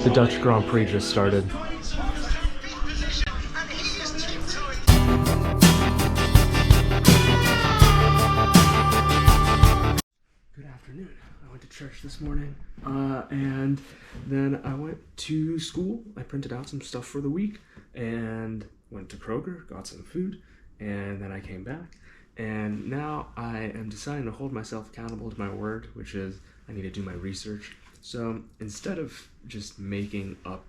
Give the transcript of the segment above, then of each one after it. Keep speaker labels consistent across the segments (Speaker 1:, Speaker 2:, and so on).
Speaker 1: The Dutch Grand Prix just started. Good afternoon. I went to church this morning, and then I went to school. I printed out some stuff for the week, and went to Kroger, got some food, and then I came back. And now I am deciding to hold myself accountable to my word, which is I need to do my research. So instead of just making up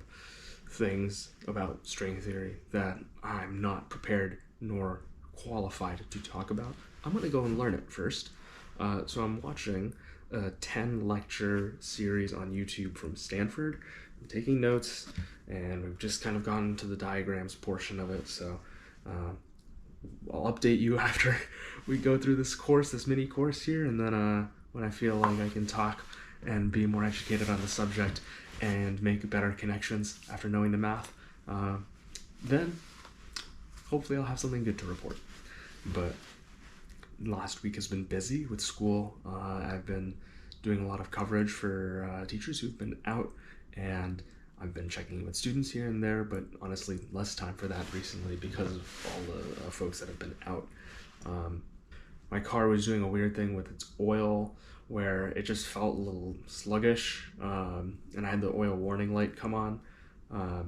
Speaker 1: things about string theory that I'm not prepared nor qualified to talk about, I'm going to go and learn it first. So I'm watching a 10 lecture series on YouTube from Stanford. I'm taking notes, and we've just kind of gotten to the diagrams portion of it. So I'll update you after we go through this course, this mini course here, and then when I feel like I can talk and be more educated on the subject and make better connections after knowing the math, then hopefully I'll have something good to report. But last week has been busy with school. I've been doing a lot of coverage for teachers who've been out, and I've been checking in with students here and there, but honestly less time for that recently because of all the folks that have been out. My car was doing a weird thing with its oil where it just felt a little sluggish, and I had the oil warning light come on,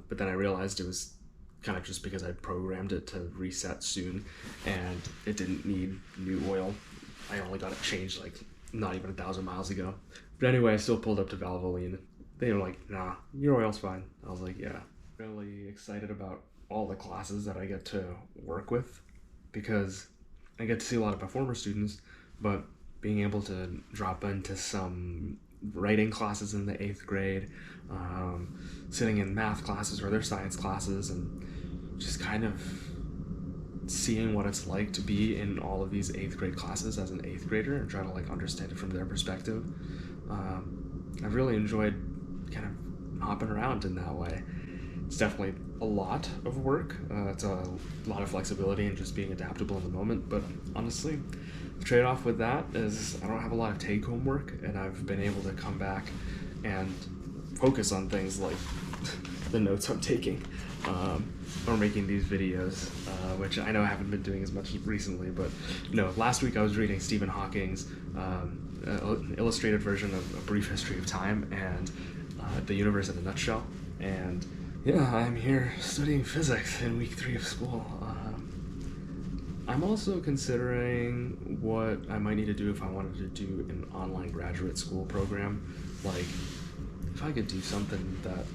Speaker 1: but then I realized it was kind of just because I programmed it to reset soon and it didn't need new oil. I only got it changed like not even 1,000 miles ago. But anyway, I still pulled up to Valvoline. They were like, nah, your oil's fine. I was like, yeah. Really excited about all the classes that I get to work with because I get to see a lot of performer students, but being able to drop into some writing classes in the 8th grade, sitting in math classes or their science classes, and just kind of seeing what it's like to be in all of these 8th grade classes as an 8th grader and try to like understand it from their perspective. I've really enjoyed kind of hopping around in that way. It's definitely a lot of work. It's a lot of flexibility and just being adaptable in the moment, but honestly, the trade-off with that is I don't have a lot of take-home work, and I've been able to come back and focus on things like the notes I'm taking, or making these videos, which I know I haven't been doing as much recently, but last week I was reading Stephen Hawking's illustrated version of A Brief History of Time and The Universe in a Nutshell, and yeah, I'm here studying physics in week 3 of school. I'm also considering what I might need to do if I wanted to do an online graduate school program. Like, if I could do something that,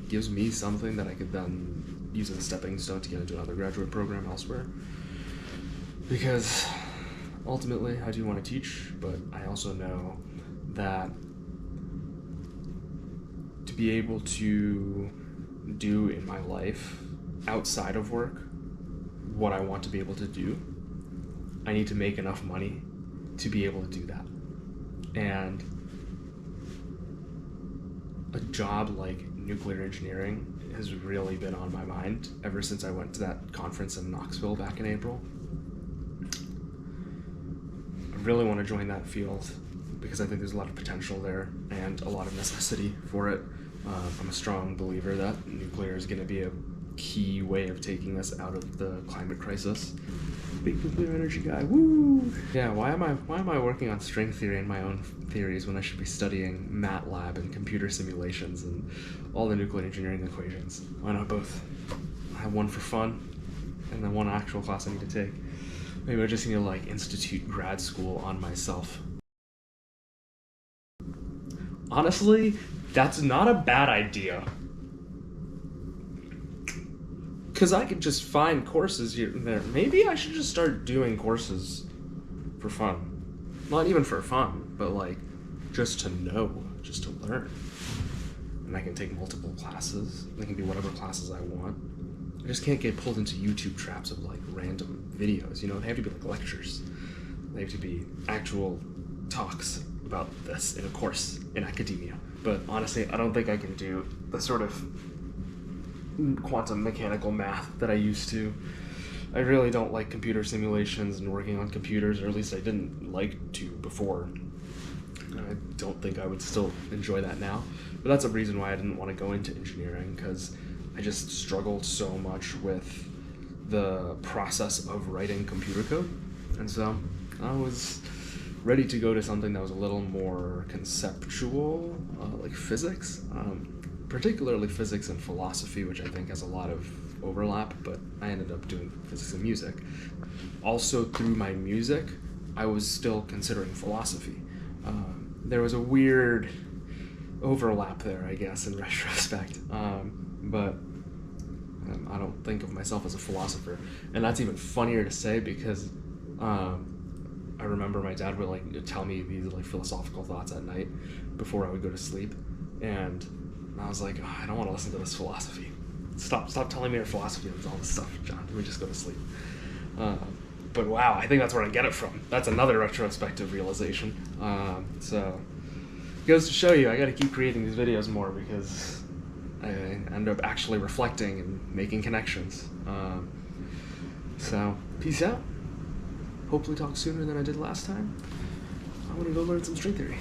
Speaker 1: gives me something that I could then use as a stepping stone to get into another graduate program elsewhere. Because ultimately, I do want to teach, but I also know that to be able to do in my life outside of work what I want to be able to do, I need to make enough money to be able to do that. And a job like nuclear engineering has really been on my mind ever since I went to that conference in Knoxville back in April. I really want to join that field because I think there's a lot of potential there and a lot of necessity for it. I'm a strong believer that nuclear is going to be a key way of taking us out of the climate crisis. Big nuclear energy guy, woo! Yeah, why am I working on string theory and my own theories when I should be studying MATLAB and computer simulations and all the nuclear engineering equations? Why not both? I have one for fun and then one actual class I need to take. Maybe I just need to institute grad school on myself. Honestly, that's not a bad idea. Because I could just find courses here and there. Maybe I should just start doing courses for fun. Not even for fun, but just to know, just to learn. And I can take multiple classes. I can do whatever classes I want. I just can't get pulled into YouTube traps of random videos. They have to be lectures. They have to be actual talks about this in a course in academia. But honestly, I don't think I can do the sort of quantum mechanical math that I used to. I really don't like computer simulations and working on computers, or at least I didn't like to before. I don't think I would still enjoy that now. But that's a reason why I didn't want to go into engineering, because I just struggled so much with the process of writing computer code. And so I was ready to go to something that was a little more conceptual, like physics, particularly physics and philosophy, which I think has a lot of overlap, but I ended up doing physics and music. Also, through my music, I was still considering philosophy. There was a weird overlap there, I guess, in retrospect, but I don't think of myself as a philosopher, and that's even funnier to say because I remember my dad would like tell me these like philosophical thoughts at night before I would go to sleep, and I was like, oh, I don't want to listen to this philosophy. Stop telling me your philosophy and all this stuff, John. Let me just go to sleep. But wow, I think that's where I get it from. That's another retrospective realization. So it goes to show you, I got to keep creating these videos more because I end up actually reflecting and making connections. So peace out. Hopefully talk sooner than I did last time. I'm gonna go learn some string theory.